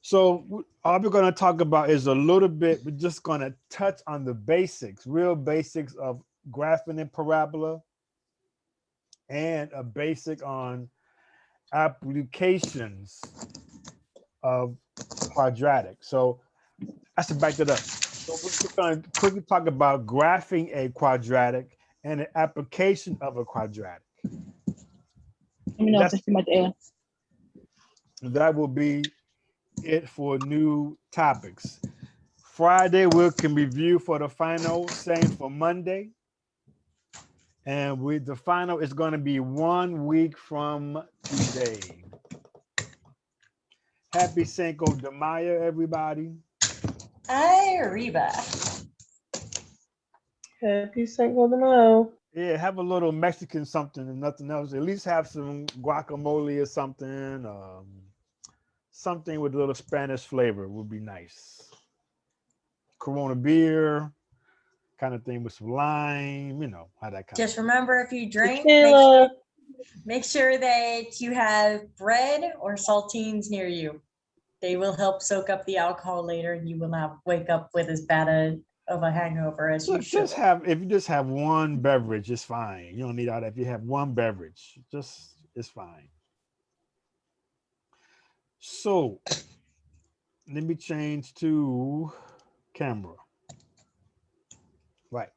So all we're going to talk about is a little bit, we're just going to touch on the basics, real basics of graphing and parabola, and a basic on applications of quadratic. So I should back that up. So we're just going to quickly talk about graphing a quadratic and the application of a quadratic. Let me know if That's it's too much air. that will be it for new topics. Friday we can review for the final, same for Monday. And the final is going to be 1 week from today. Happy Cinco de Mayo, everybody. Ay, arriba. Happy Cinco de Mayo. Yeah, have a little Mexican something and nothing else. At least have some guacamole or something. Something with a little Spanish flavor would be nice. Corona beer, kind of thing with some lime, how that kind Just of remember, if you drink, Tequila. make sure that you have bread or saltines near you. They will help soak up the alcohol later, and you will not wake up with as bad of a hangover as you should. if you just have one beverage, it's fine. You don't need all that. If you have one beverage, it's fine. So let me change to camera. Right.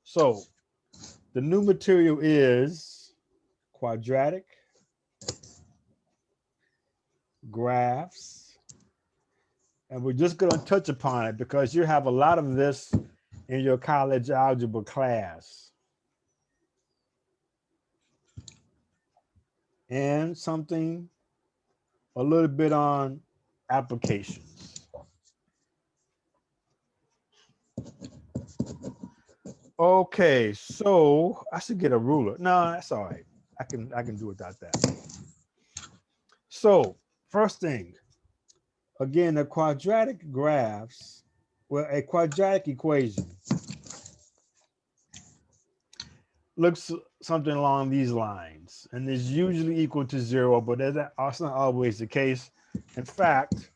So the new material is quadratic, graphs, and we're just going to touch upon it because you have a lot of this in your college algebra class. And something a little bit on applications. Okay, so I should get a ruler. No, that's all right. I can do without that. So first thing, again, the quadratic graphs, well, a quadratic equation looks something along these lines, and is usually equal to 0, but that's not always the case. In fact,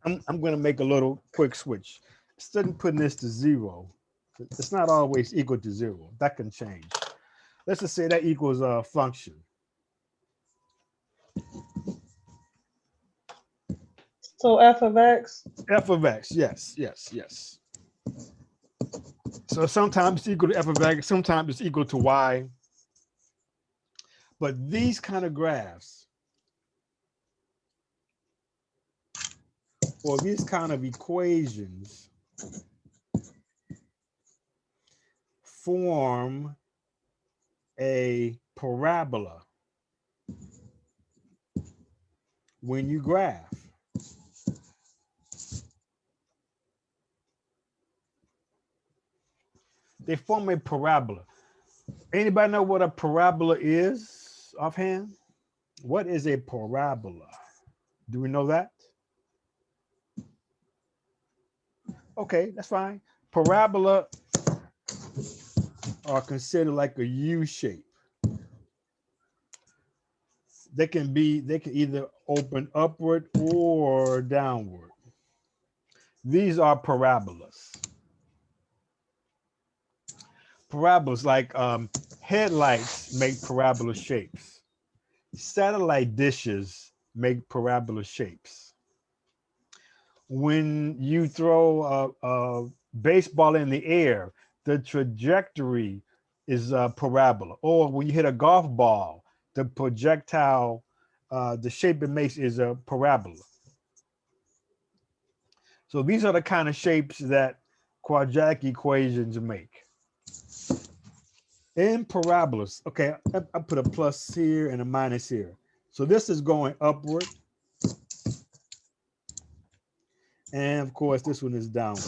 I'm going to make a little quick switch. Instead of putting this to 0, it's not always equal to 0. That can change. Let's just say that equals a function. So f of x. F of x, yes. So sometimes it's equal to f of x, sometimes it's equal to y. But these kind of graphs, or these kind of equations, form a parabola when you graph. They form a parabola. Anybody know what a parabola is offhand? What is a parabola? Do we know that? Okay, that's fine. Parabola are considered like a U shape. They can either open upward or downward. These are parabolas. Parabolas, like headlights, make parabola shapes. Satellite dishes make parabola shapes. When you throw a baseball in the air, the trajectory is a parabola. Or when you hit a golf ball, the projectile, the shape it makes is a parabola. So these are the kind of shapes that quadratic equations make. In parabolas, okay, I put a plus here and a minus here. So this is going upward. And of course, this one is downward.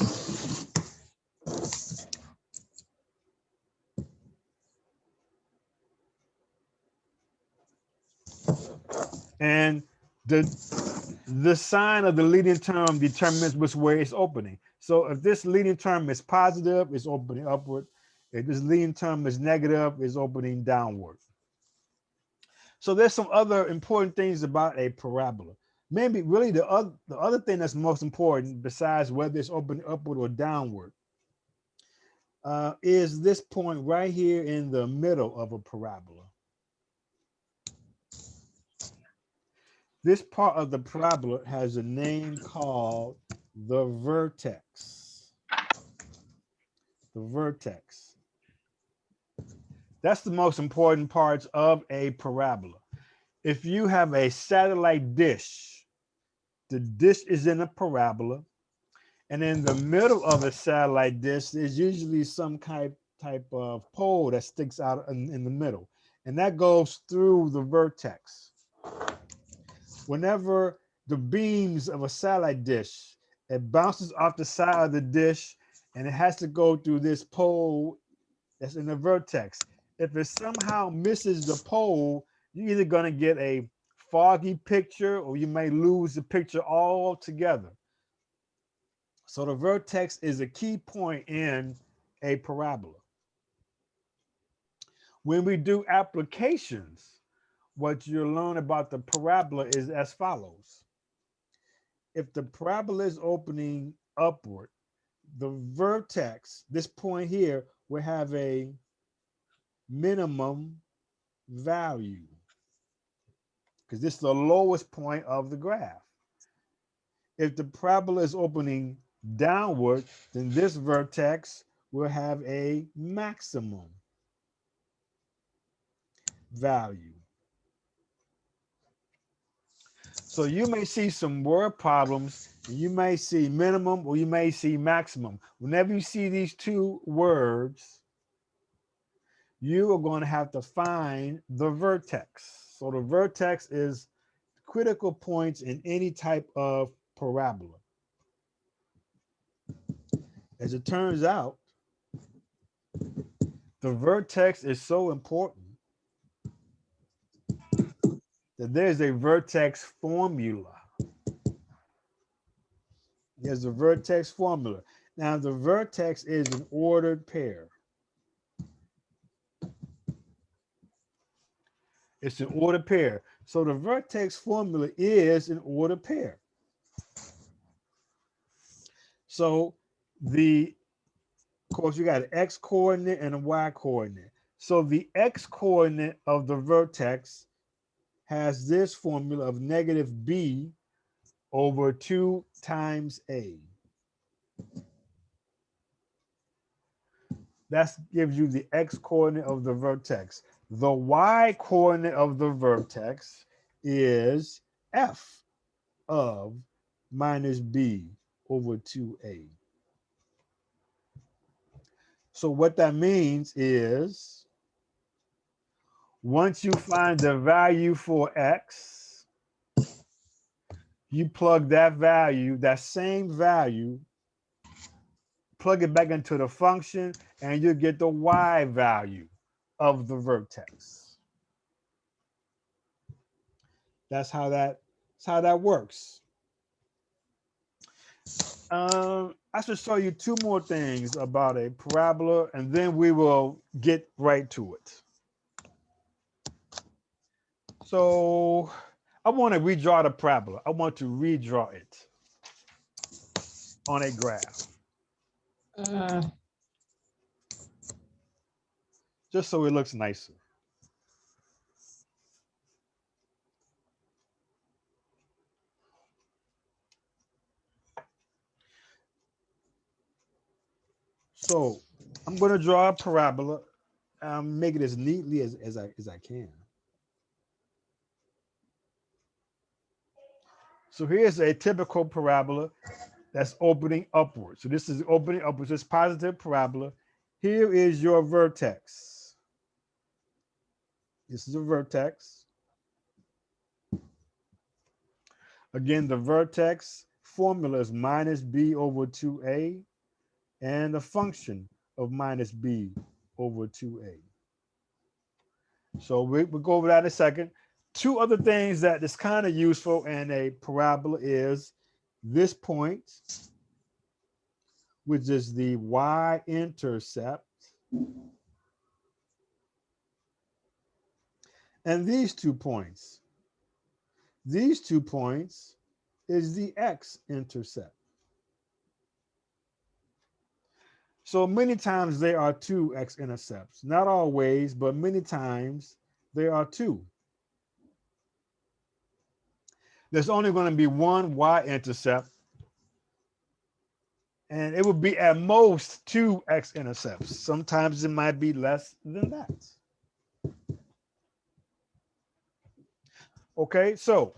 And the sign of the leading term determines which way it's opening. So if this leading term is positive, it's opening upward. If this leading term is negative, it's opening downward. So there's some other important things about a parabola. Maybe really the other thing that's most important, besides whether it's opening upward or downward, is this point right here in the middle of a parabola. This part of the parabola has a name called the vertex. The vertex. That's the most important parts of a parabola. If you have a satellite dish, the dish is in a parabola, and in the middle of a satellite dish, there's usually some type of pole that sticks out in the middle, and that goes through the vertex. Whenever the beams of a satellite dish, it bounces off the side of the dish, and it has to go through this pole that's in the vertex. If it somehow misses the pole, you're either going to get a foggy picture or you may lose the picture altogether. So the vertex is a key point in a parabola. When we do applications, what you'll learn about the parabola is as follows. If the parabola is opening upward, the vertex, this point here, will have a minimum value because this is the lowest point of the graph. If the parabola is opening downward, then this vertex will have a maximum value. So you may see some word problems, and you may see minimum or you may see maximum. Whenever you see these two words, you are going to have to find the vertex. So the vertex is critical points in any type of parabola. As it turns out, the vertex is so important that there's a vertex formula. There's a vertex formula. Now, the vertex is an ordered pair. It's an ordered pair. So the vertex formula is an ordered pair. So of course, you got an x coordinate and a y coordinate. So the x coordinate of the vertex has this formula of negative b over 2 times a. That gives you the x coordinate of the vertex. The y coordinate of the vertex is f of minus b over 2a. So what that means is once you find the value for x, you plug that value, that same value, plug it back into the function, and you get the y value of the vertex. That's how that works. I should show you two more things about a parabola, and then we will get right to it. So I want to redraw the parabola. I want to redraw it on a graph. Just so it looks nicer. So I'm going to draw a parabola. Make it as neatly as I can. So here's a typical parabola that's opening upward. So this is opening upwards. This positive parabola. Here is your vertex. This is a vertex. Again, the vertex formula is minus b over 2a and the function of minus b over 2a. So we'll go over that in a second. Two other things that is kind of useful in a parabola is this point which is the y-intercept, and these 2 points. These 2 points is the x-intercept. So many times there are 2 x-intercepts. Not always, but many times there are 2. There's only going to be 1 y-intercept, and it would be at most 2 x-intercepts. Sometimes it might be less than that. Okay, so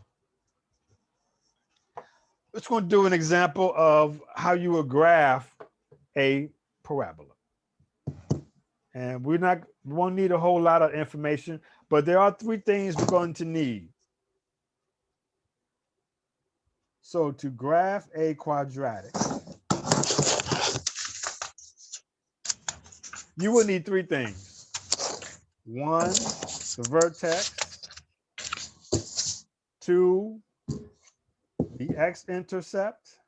let's go do an example of how you would graph a parabola. And we won't need a whole lot of information, but there are 3 things we're going to need. So to graph a quadratic, you will need 3 things. 1, the vertex. 2, the x-intercept.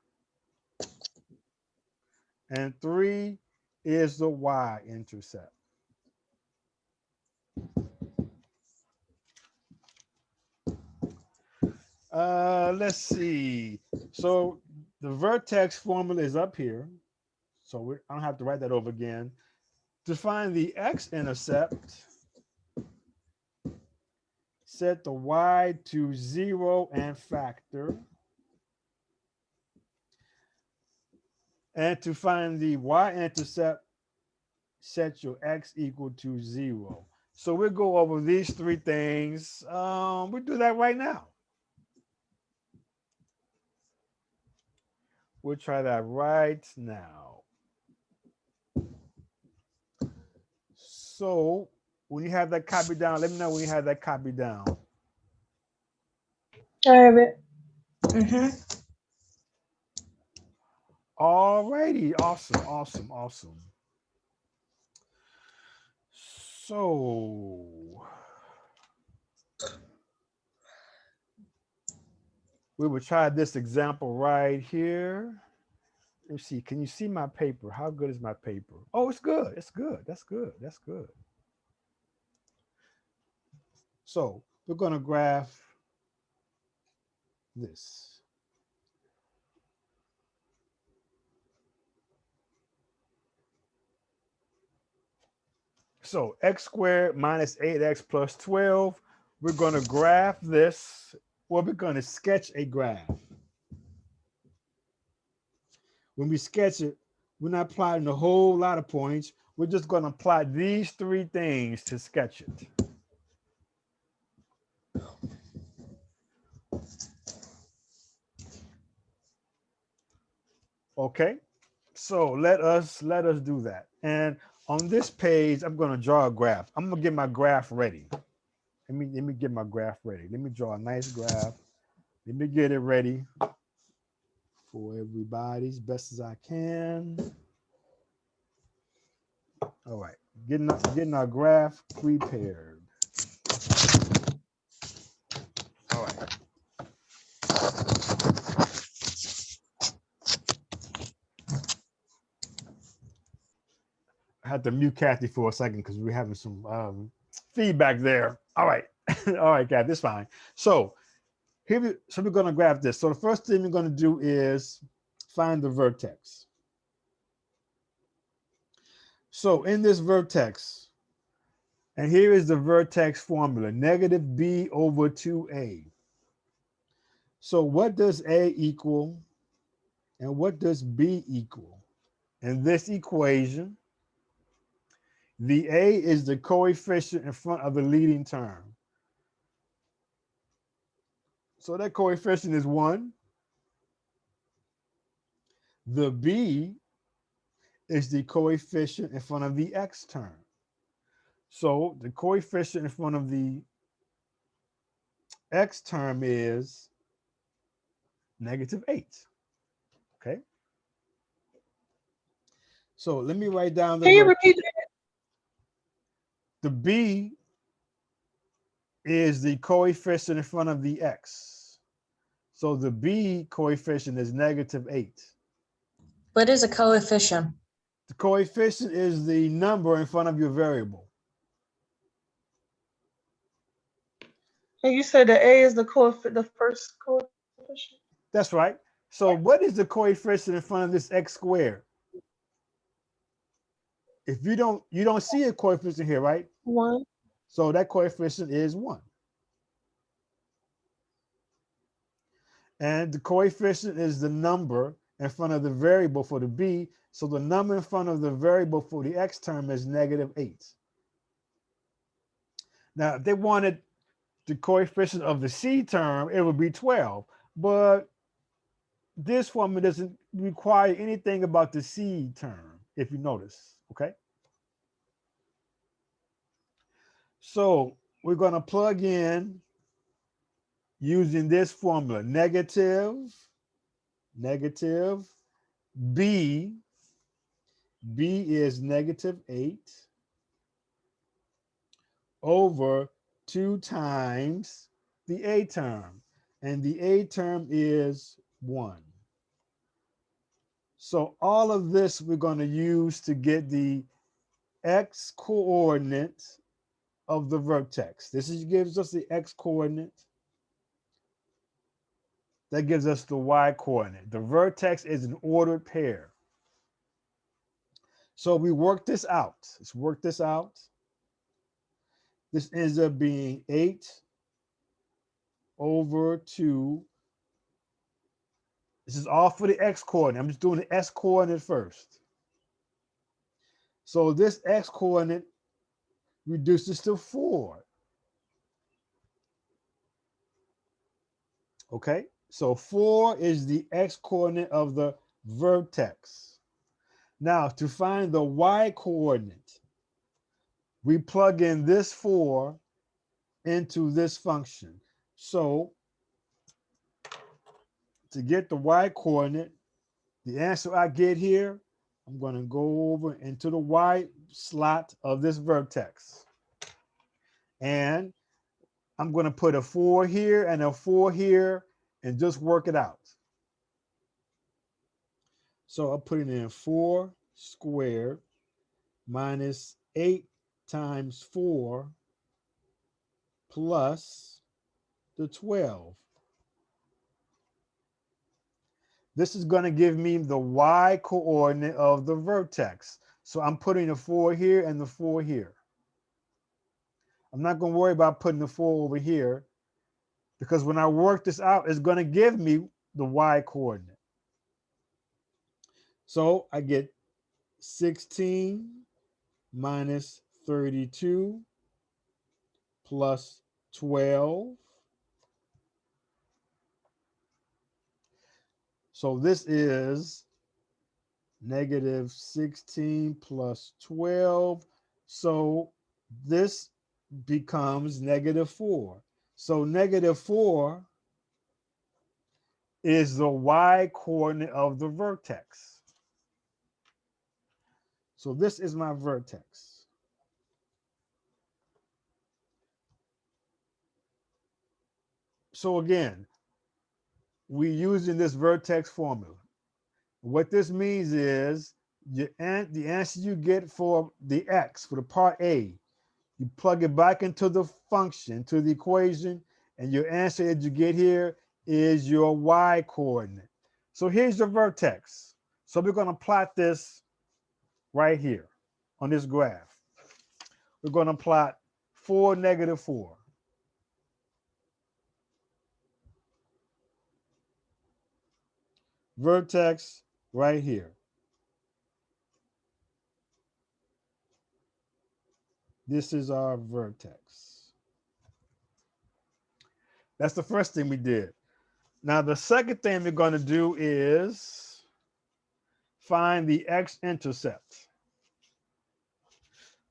And 3 is the y-intercept. Let's see. So the vertex formula is up here. So I don't have to write that over again. To find the x-intercept, set the y to 0 and factor. And to find the y-intercept, set your x equal to 0. So we'll go over these 3 things. We'll do that right now. We'll try that right now. So when you have that copy down, let me know when you have that copy down. I have it. All righty, awesome, awesome, awesome. So we will try this example right here. Let's see, can you see my paper? How good is my paper? Oh, it's good, it's good, that's good, that's good. So we're gonna graph this. So x squared minus 8x plus 12, we're going to graph this. Well, we're going to sketch a graph. When we sketch it, we're not plotting a whole lot of points. We're just going to plot these 3 things to sketch it. Okay, so let us do that. And on this page, I'm going to draw a graph. I'm going to get my graph ready. Let me get my graph ready. Let me draw a nice graph. Let me get it ready for everybody as best as I can. All right, getting our graph prepared. All right. I had to mute Kathy for a second because we're having some feedback there. All right. All right, Kathy, it's fine. So we're going to graph this. So the first thing we're going to do is find the vertex. So in this vertex, and here is the vertex formula, negative b over 2a. So what does a equal and what does b equal? In this equation, the a is the coefficient in front of the leading term. So that coefficient is 1. The b is the coefficient in front of the x term. So the coefficient in front of the x term is negative 8. Okay. So let me write down the. Can you repeat that? The b is the coefficient in front of the x. So the b coefficient is negative 8. What is a coefficient? The coefficient is the number in front of your variable. And you said the A is the first coefficient? That's right. So what is the coefficient in front of this x squared? If you don't see a coefficient here, right? 1. So that coefficient is 1. And the coefficient is the number in front of the variable for the b. So the number in front of the variable for the x term is -8. Now, if they wanted the coefficient of the c term, it would be 12. But this formula doesn't require anything about the c term, if you notice, okay? So we're going to plug in using this formula, negative b. B is -8 over 2 times the a term. And the a term is 1. So all of this we're going to use to get the x coordinate of the vertex. This gives us the x coordinate. That gives us the y coordinate. The vertex is an ordered pair. So we work this out. Let's work this out. This ends up being 8 over 2. This is all for the x coordinate. I'm just doing the s coordinate first. So this x coordinate reduces to 4. Okay, so 4 is the x coordinate of the vertex. Now, to find the y coordinate, we plug in this 4 into this function. So to get the y coordinate, the answer I get here, I'm going to go over into the y slot of this vertex. And I'm going to put a 4 here and a 4 here and just work it out. So I'm putting in 4 squared minus 8 times 4 plus the 12. This is going to give me the y coordinate of the vertex. So I'm putting the 4 here and the 4 here. I'm not going to worry about putting the 4 over here because when I work this out, it's going to give me the y coordinate. So I get 16 minus 32 plus 12. So this is -16 plus 12. So this becomes -4. So -4 is the y coordinate of the vertex. So this is my vertex. So again, we're using this vertex formula. What this means is the answer you get for the x, for the part A, you plug it back into the function, to the equation, and your answer that you get here is your y coordinate. So here's your vertex. So we're going to plot this right here on this graph. We're going to plot 4, -4. Vertex right here. This is our vertex. That's the first thing we did. Now, the second thing we're going to do is find the x-intercept.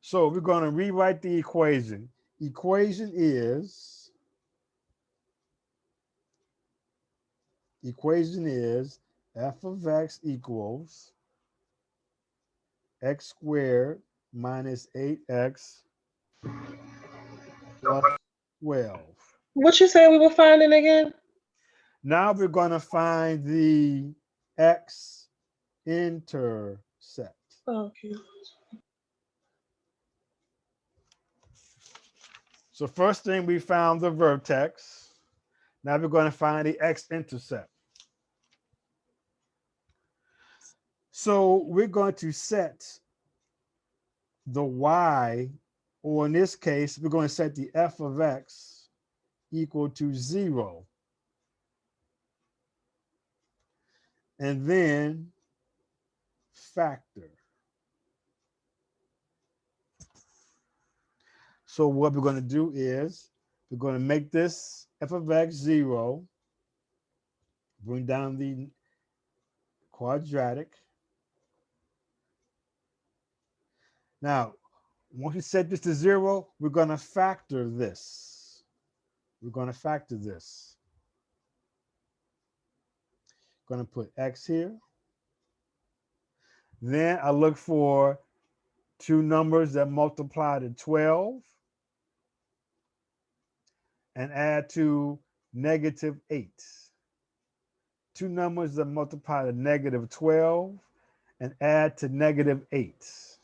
So we're going to rewrite the equation. Equation is f of x equals x squared minus 8x plus 12. What you said we were finding again? Now we're going to find the x intercept. Okay. So first thing, we found the vertex. Now we're going to find the x-intercept. So we're going to set the y, or in this case, we're going to set the f of x equal to 0. And then factor. So what we're going to do is we're going to make this f of x 0, bring down the quadratic. Now, once we set this to 0, we're going to factor this. We're going to factor this. Going to put x here. Then I look for two numbers that multiply to 12 and add to -8. Two numbers that multiply to -12 and add to -8.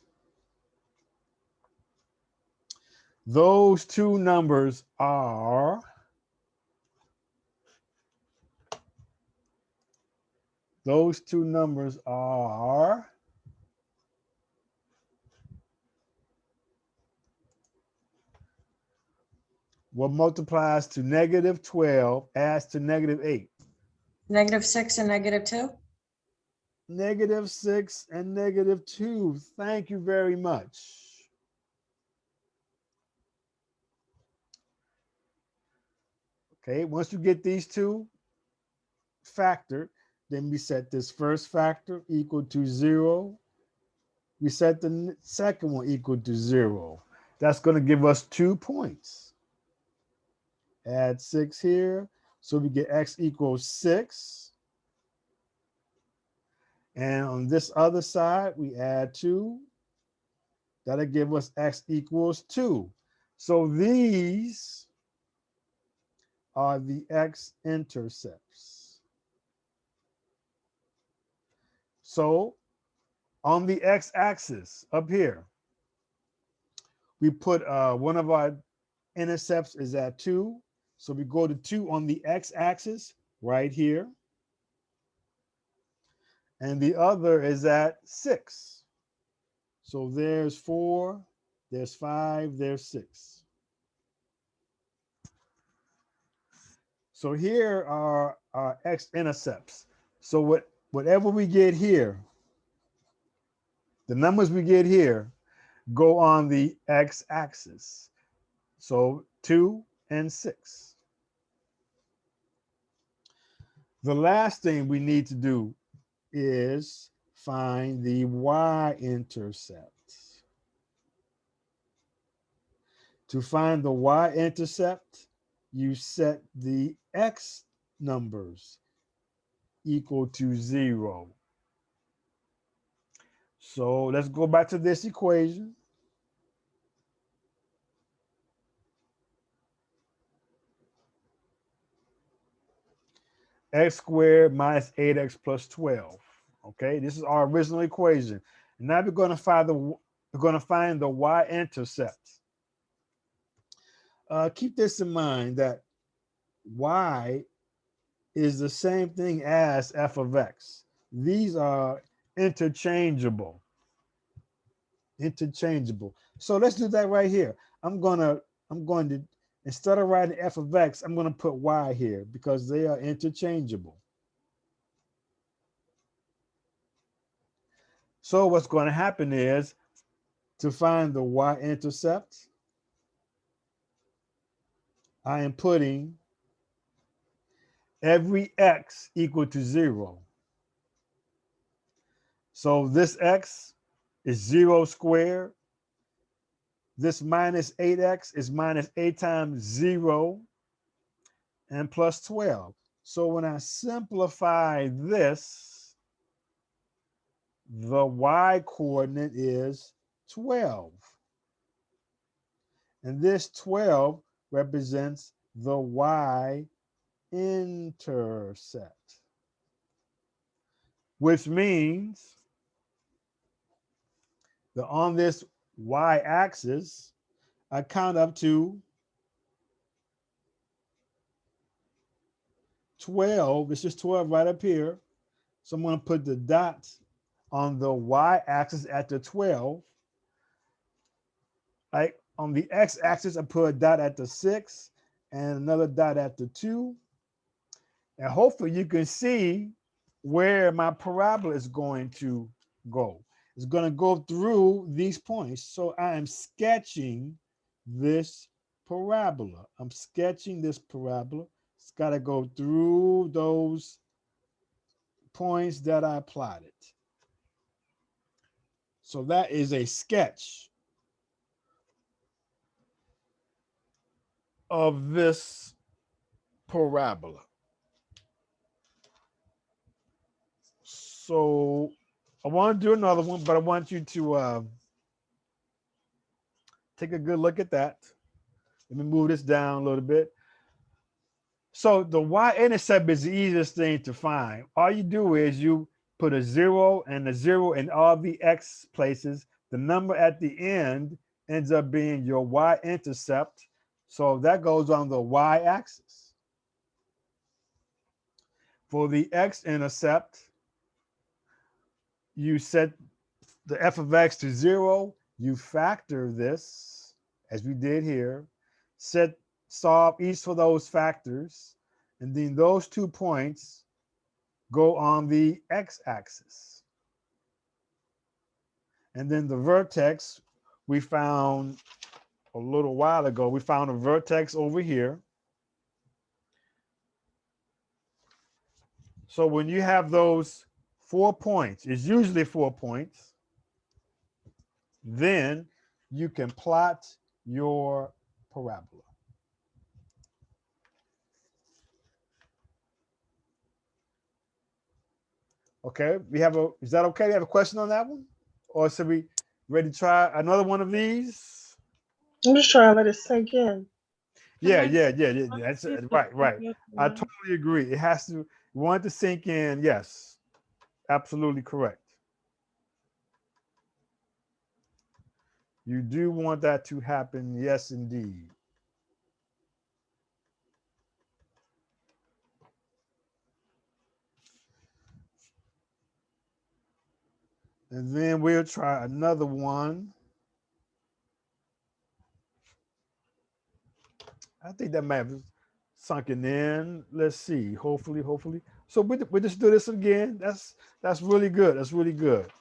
Those two numbers are what multiplies to -12 adds to -8. -6 and -2. -6 and -2. Thank you very much. Okay, once you get these two factored, then we set this first factor equal to 0. We set the second one equal to 0. That's going to give us 2 points. Add 6 here. So we get x equals 6. And on this other side, we add 2. That'll give us x equals 2. So these are the x-intercepts. So on the x-axis up here, we put one of our intercepts is at 2. So we go to 2 on the x-axis right here. And the other is at 6. So there's 4, there's 5, there's 6. So here are our x-intercepts. So whatever we get here, the numbers we get here go on the x-axis. So 2 and 6. The last thing we need to do is find the y-intercept. To find the y-intercept, you set the x numbers equal to 0. So let's go back to this equation. X squared minus 8x plus 12. Okay, this is our original equation. And now we're going to find the y-intercept. Keep this in mind that y is the same thing as f of x. These are interchangeable. So let's do that right here. I'm going to, instead of writing f of x, I'm going to put y here because they are interchangeable. So what's going to happen is, to find the y-intercept, I am putting every x equal to 0. So this x is 0 squared. This minus 8x is minus 8 times 0 and plus 12. So when I simplify this, the y coordinate is 12. And this 12 represents the y-intercept. which means that on this y-axis, I count up to 12. It's just 12 right up here. So I'm going to put the dot on the y-axis at the 12. Like on the x-axis, I put a dot at the 6 and another dot at the 2. And hopefully you can see where my parabola is going to go. It's going to go through these points. So I am sketching this parabola. I'm sketching this parabola. It's got to go through those points that I plotted. So that is a sketch of this parabola. So I want to do another one, but I want you to take a good look at that. Let me move this down a little bit. So the y-intercept is the easiest thing to find. All you do is you put a 0 and a 0 in all the x places. The number at the end ends up being your y-intercept. So that goes on the y-axis. For the x-intercept, you set the f of x to 0. You factor this, as we did here, solve each for those factors, and then those 2 points go on the x-axis. And then the vertex we found a little while ago, we found a vertex over here. So when you have those 4 points, it's usually 4 points, then you can plot your parabola. Okay, is that okay? You have a question on that one? Or should we ready to try another one of these? I'm just trying to let it sink in. Yeah. That's right. I totally agree. It has to, you want it to sink in. Yes, absolutely correct. You do want that to happen. Yes, indeed. And then we'll try another one. I think that might have sunken in. Let's see. Hopefully. So we just do this again. That's really good. That's really good.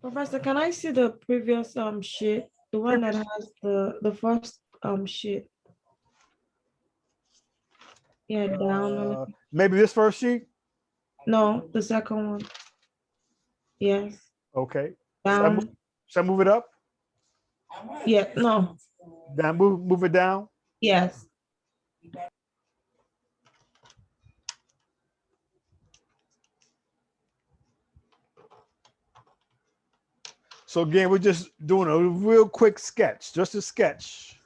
Professor, can I see the previous sheet? The one that has the first sheet. Yeah, down. Maybe this first sheet? No, the second one. Yes. Okay. Down. Should I move it up? Yeah, no. Down, move it down? Yes. So again, we're just doing a real quick sketch, just a sketch.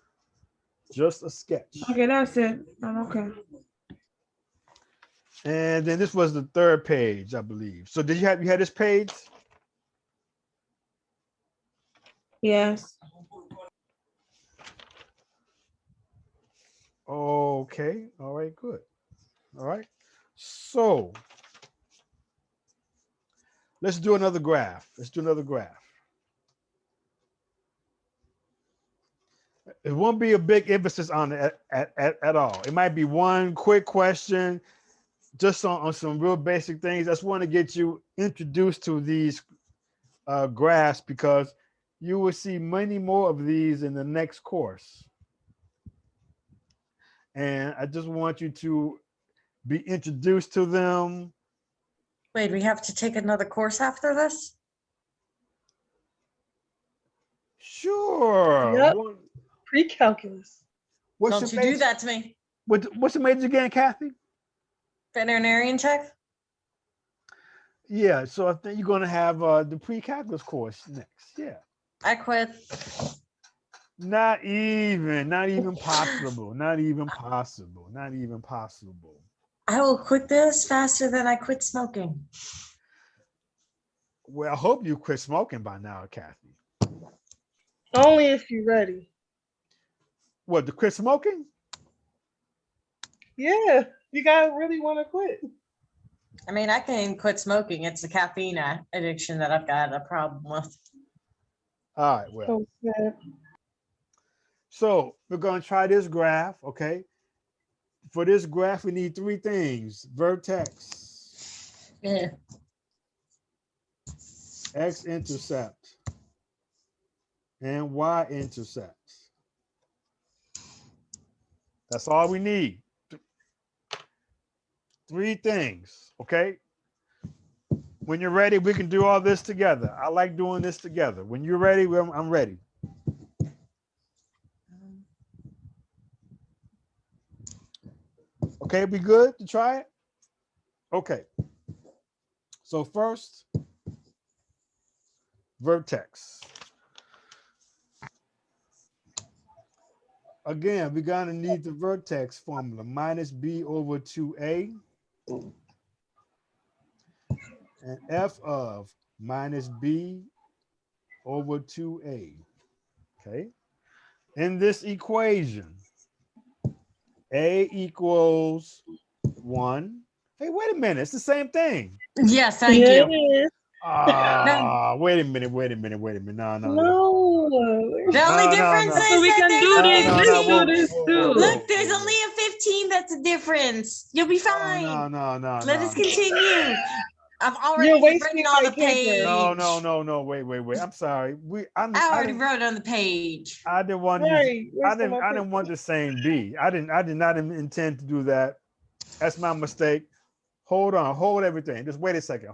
Okay, that's it. I'm okay. And then this was the third page, I believe. So you had this page? Yes. Okay. All right, good. All right. So let's do another graph. It won't be a big emphasis on it at all. It might be one quick question just on some real basic things. I just want to get you introduced to these graphs because you will see many more of these in the next course. And I just want you to be introduced to them. Wait, we have to take another course after this? Sure. Yep. Pre-calculus. Don't you do that to me. What's the major again, Kathy? Veterinarian tech? Yeah, so I think you're going to have the pre-calculus course next. Yeah. I quit. Not even possible. I will quit this faster than I quit smoking. Well, I hope you quit smoking by now, Kathy. Only if you're ready. What, to quit smoking? Yeah, you gotta really want to quit. I mean, I can quit smoking. It's the caffeine addiction that I've got a problem with. All right, well, Oh, snap. so we're going to try this graph, okay? For this graph, we need three things: vertex, Yeah. x-intercept, and y-intercept. That's all we need. Three things, okay? When you're ready, we can do all this together. I like doing this together. When you're ready, I'm ready. Okay, we good to try it? Okay. So first, vertex. Again, we're gonna need the vertex formula, minus b over 2a, and f of minus b over 2a, okay? In this equation, a equals 1. Hey, wait a minute, it's the same thing. Yes, thank Yeah, you. it is. Wait a minute. No. No. The only No, difference no. is So we that can there's do a this. Let's 15. do this too. Look, there's only a 15 that's a difference. You'll be fine. No. Let us continue. I've You're already wasting written on my the paper. page. No. Wait. I'm sorry. I already wrote on the page. I didn't want Right, I wasting my didn't want the same B. I did not intend to do that. That's my mistake. Hold on, hold everything. Just wait a second.